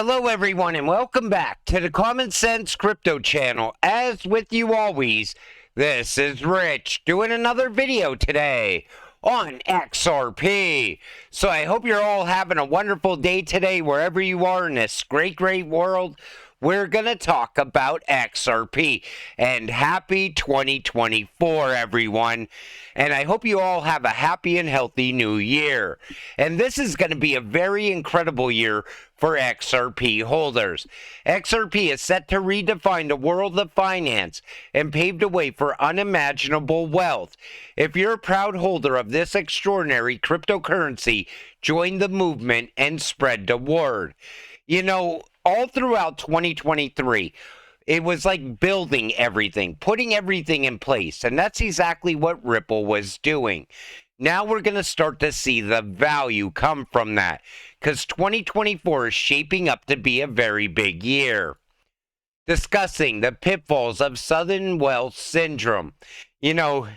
Hello everyone and welcome back to the Common Sense Crypto channel. As with you always, this is Rich doing another video today on XRP. So I hope you're all having a wonderful day today wherever you are in this great world. We're going to talk about XRP, and happy 2024 everyone. And I hope you all have a happy and healthy new year. And this is going to be a very incredible year for XRP holders. XRP is set to redefine the world of finance and pave the way for unimaginable wealth. If you're a proud holder of this extraordinary cryptocurrency, join the movement and spread the word. You know, all throughout 2023, it was like building everything, putting everything in place, and that's exactly what Ripple was doing. Now we're going to start to see the value come from that, because 2024 is shaping up to be a very big year. Discussing the pitfalls of sudden wealth syndrome. You know,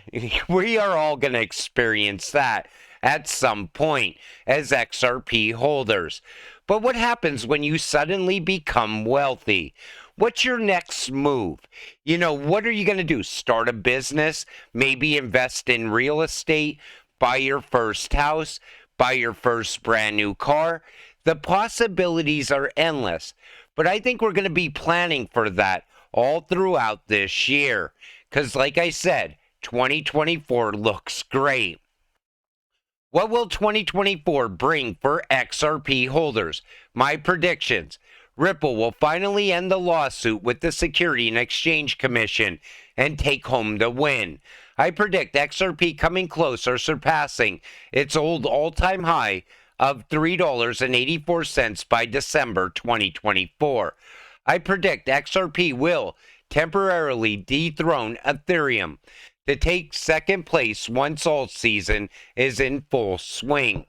we are all going to experience that at some point as XRP holders. But what happens when you suddenly become wealthy? What's your next move? You know, what are you going to do? Start a business? Maybe invest in real estate? Buy your first house? Buy your first brand new car? The possibilities are endless. But I think we're going to be planning for that all throughout this year. Because like I said, 2024 looks great. What will 2024 bring for XRP holders? My predictions. Ripple will finally end the lawsuit with the Securities and Exchange Commission and take home the win. I predict XRP coming close or surpassing its old all-time high of $3.84 by December 2024. I predict XRP will temporarily dethrone Ethereum to take second place once alt season is in full swing.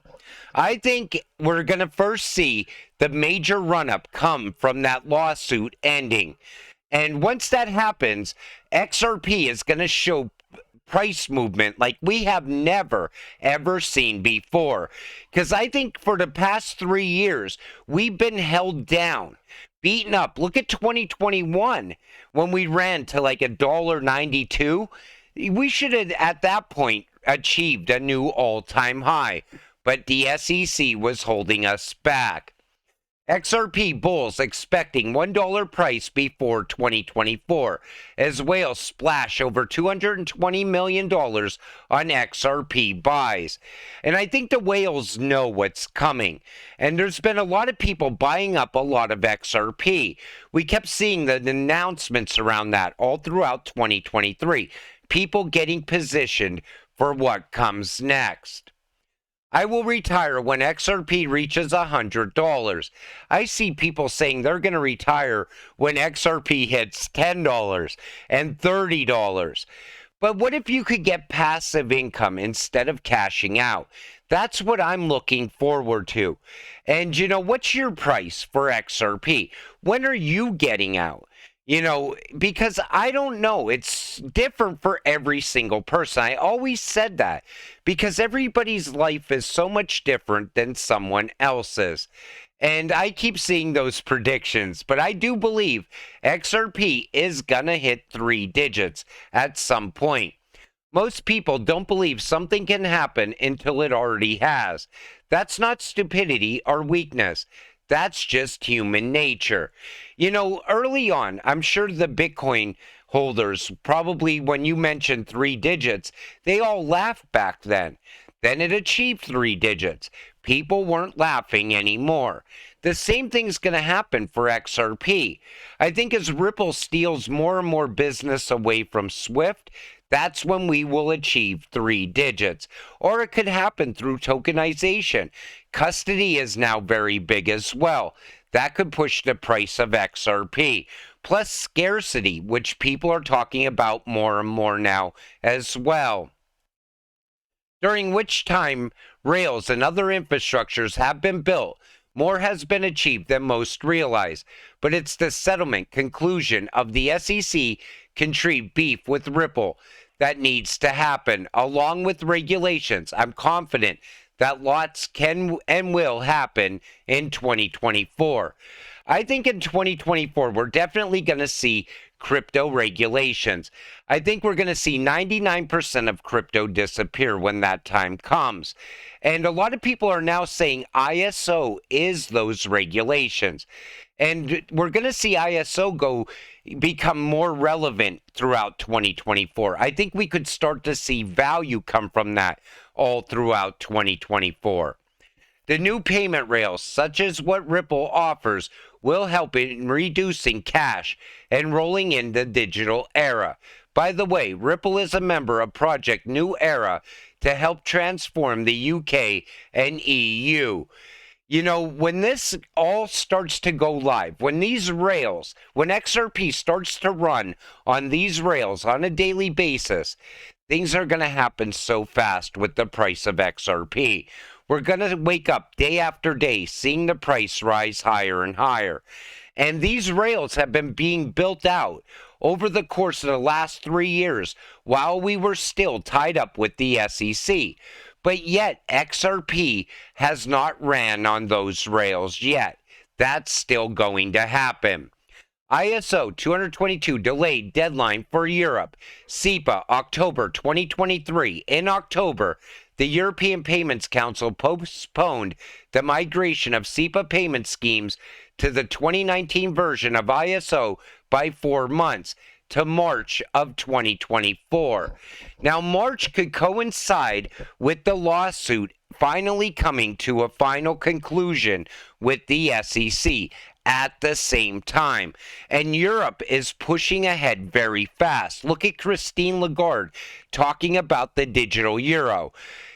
I think we're going to first see the major run-up come from that lawsuit ending. And once that happens, XRP is going to show price movement like we have never, ever seen before. Because I think for the past 3 years, we've been held down, beaten up. Look at 2021 when we ran to like $1.92. We should have, at that point, achieved a new all-time high, but the SEC was holding us back. XRP bulls expecting $1 price before 2024, as whales splash over $220 million on XRP buys. And I think the whales know what's coming. And there's been a lot of people buying up a lot of XRP. We kept seeing the announcements around that all throughout 2023. People getting positioned for what comes next. I will retire when XRP reaches $100. I see people saying they're going to retire when XRP hits $10 and $30. But what if you could get passive income instead of cashing out? That's what I'm looking forward to. And you know, what's your price for XRP? When are you getting out? You know, because I don't know. It's different for every single person. I always said that because everybody's life is so much different than someone else's. And I keep seeing those predictions, but I do believe XRP is going to hit 3 digits at some point. Most people don't believe something can happen until it already has. That's not stupidity or weakness. That's just human nature. You know, early on, I'm sure the Bitcoin holders, probably when you mentioned 3 digits, they all laughed back then. Then it achieved 3 digits. People weren't laughing anymore. The same thing's going to happen for XRP. I think as Ripple steals more and more business away from Swift, that's when we will achieve 3 digits. Or it could happen through tokenization. Custody is now very big as well. That could push the price of XRP. Plus scarcity, which people are talking about more and more now as well. During which time rails and other infrastructures have been built, more has been achieved than most realize. But it's the settlement conclusion of the SEC contrived beef with Ripple that needs to happen, along with regulations. I'm confident that lots can and will happen in 2024. I think in 2024, we're definitely going to see crypto regulations. I think we're going to see 99% of crypto disappear when that time comes. And a lot of people are now saying ISO is those regulations. And we're going to see ISO become more relevant throughout 2024. I think we could start to see value come from that all throughout 2024. The new payment rails, such as what Ripple offers, will help in reducing cash and rolling in the digital era. By the way, Ripple is a member of Project New Era to help transform the UK and EU. You know, when this all starts to go live, when these rails, when XRP starts to run on these rails on a daily basis, things are going to happen so fast with the price of XRP. We're going to wake up day after day seeing the price rise higher and higher. And these rails have been being built out over the course of the last 3 years while we were still tied up with the SEC. But yet, XRP has not ran on those rails yet. That's still going to happen. ISO 222 delayed deadline for Europe. SEPA, October 2023. In October, the European Payments Council postponed the migration of SEPA payment schemes to the 2019 version of ISO by 4 months to March of 2024. Now, March could coincide with the lawsuit finally coming to a final conclusion with the SEC at the same time. And Europe is pushing ahead very fast. Look at Christine Lagarde talking about the digital euro.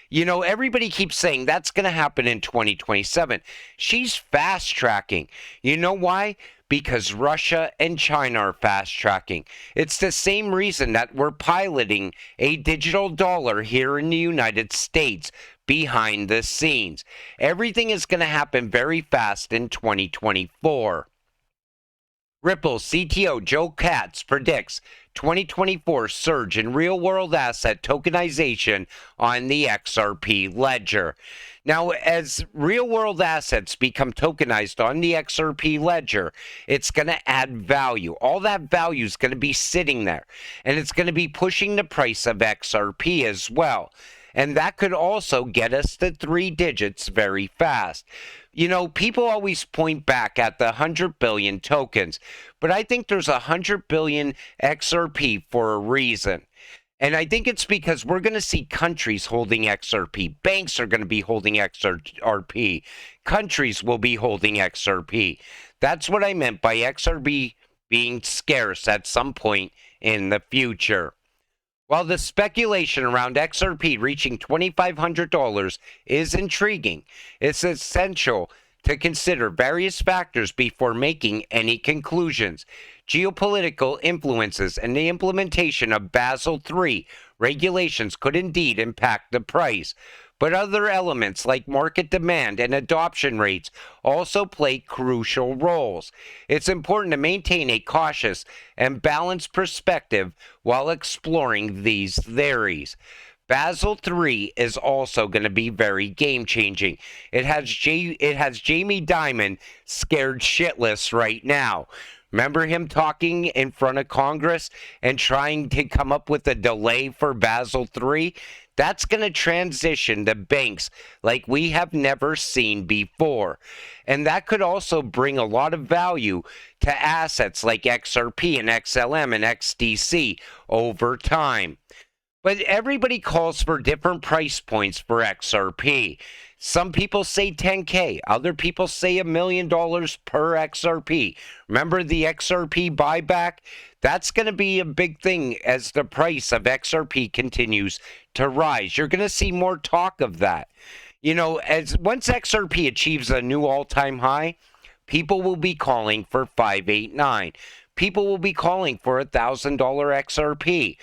You know, everybody keeps saying that's going to happen in 2027. She's fast tracking. You know why? Because Russia and China are fast tracking. It's the same reason that we're piloting a digital dollar here in the United States behind the scenes. Everything is going to happen very fast in 2024. Ripple CTO Joe Katz predicts 2024 surge in real-world asset tokenization on the XRP ledger. Now, as real-world assets become tokenized on the XRP ledger, it's going to add value. All that value is going to be sitting there, and it's going to be pushing the price of XRP as well. And that could also get us to 3 digits very fast. You know, people always point back at the 100 billion tokens, but I think there's 100 billion XRP for a reason. And I think it's because we're going to see countries holding XRP. Banks are going to be holding XRP. Countries will be holding XRP. That's what I meant by XRP being scarce at some point in the future. While the speculation around XRP reaching $2,500 is intriguing, it's essential to consider various factors before making any conclusions. Geopolitical influences and the implementation of Basil III regulations could indeed impact the price, but other elements like market demand and adoption rates also play crucial roles. It's important to maintain a cautious and balanced perspective while exploring these theories. Basil III is also going to be very game-changing. It has Jamie Dimon scared shitless right now. Remember him talking in front of Congress and trying to come up with a delay for Basil III? That's going to transition the banks like we have never seen before. And that could also bring a lot of value to assets like XRP and XLM and XDC over time. But everybody calls for different price points for XRP. Some people say 10K. Other people say $1 million per XRP. Remember the XRP buyback? That's going to be a big thing as the price of XRP continues to rise. You're going to see more talk of that. You know, as once XRP achieves a new all-time high, people will be calling for 589. People will be calling for $1,000 XRP.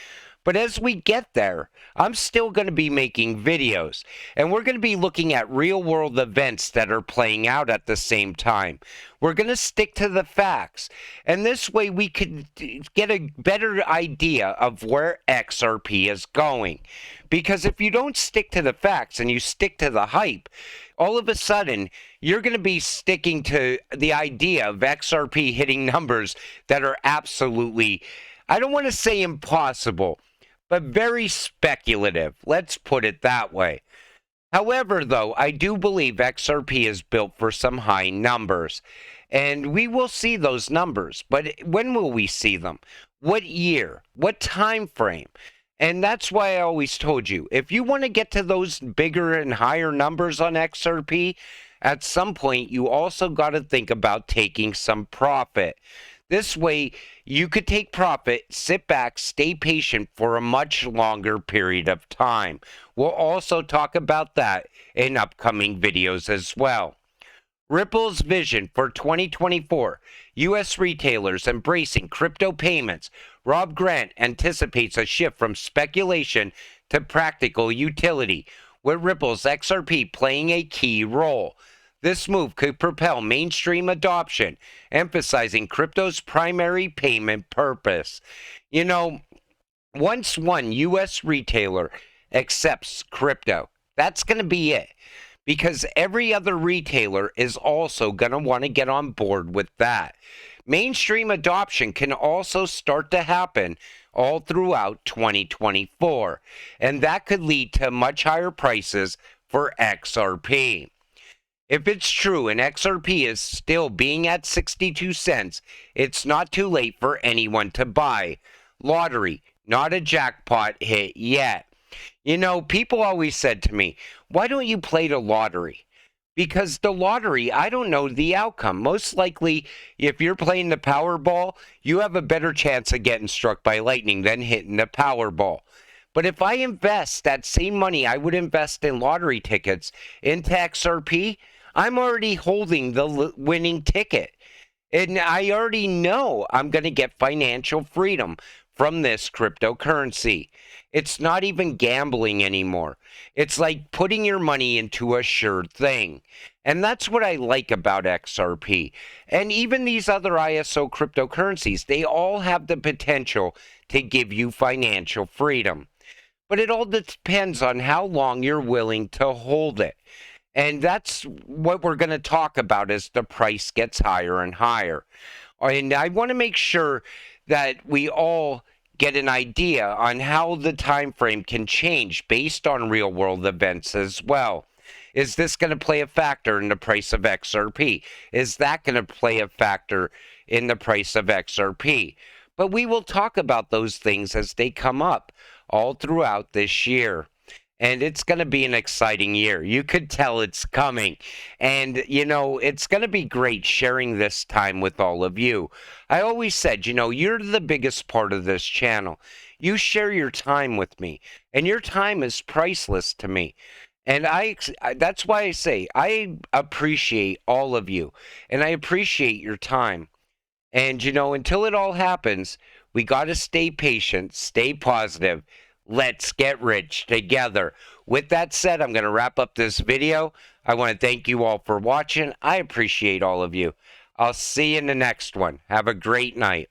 But as we get there, I'm still going to be making videos, and we're going to be looking at real-world events that are playing out at the same time. We're going to stick to the facts, and this way we could get a better idea of where XRP is going. Because if you don't stick to the facts and you stick to the hype, all of a sudden, you're going to be sticking to the idea of XRP hitting numbers that are absolutely, I don't want to say impossible, but very speculative. Let's put it that way. However, though, I do believe XRP is built for some high numbers, and we will see those numbers. But when will we see them? What year? What time frame? And that's why I always told you, if you want to get to those bigger and higher numbers on XRP, at some point you also got to think about taking some profit. This way, you could take profit, sit back, stay patient for a much longer period of time. We'll also talk about that in upcoming videos as well. Ripple's vision for 2024, U.S. retailers embracing crypto payments. Rob Grant anticipates a shift from speculation to practical utility, with Ripple's XRP playing a key role. This move could propel mainstream adoption, emphasizing crypto's primary payment purpose. You know, once one U.S. retailer accepts crypto, that's going to be it. Because every other retailer is also going to want to get on board with that. Mainstream adoption can also start to happen all throughout 2024, and that could lead to much higher prices for XRP. If it's true and XRP is still being at 62 cents, it's not too late for anyone to buy. Lottery, not a jackpot hit yet. You know, people always said to me, why don't you play the lottery? Because the lottery, I don't know the outcome. Most likely, if you're playing the Powerball, you have a better chance of getting struck by lightning than hitting the Powerball. But if I invest that same money I would invest in lottery tickets into XRP, I'm already holding the winning ticket. And I already know I'm going to get financial freedom from this cryptocurrency. It's not even gambling anymore. It's like putting your money into a sure thing. And that's what I like about XRP. And even these other ISO cryptocurrencies, they all have the potential to give you financial freedom. But it all depends on how long you're willing to hold it. And that's what we're going to talk about as the price gets higher and higher. And I want to make sure that we all get an idea on how the time frame can change based on real world events as well. Is this going to play a factor in the price of XRP? Is that going to play a factor in the price of XRP? But we will talk about those things as they come up all throughout this year. And it's going to be an exciting year. You could tell it's coming. And, you know, it's going to be great sharing this time with all of you. I always said, you know, you're the biggest part of this channel. You share your time with me. And your time is priceless to me. And that's why I say I appreciate all of you. And I appreciate your time. And, you know, until it all happens, we got to stay patient, stay positive. Let's get rich together. With that said, I'm going to wrap up this video. I want to thank you all for watching. I appreciate all of you. I'll see you in the next one. Have a great night.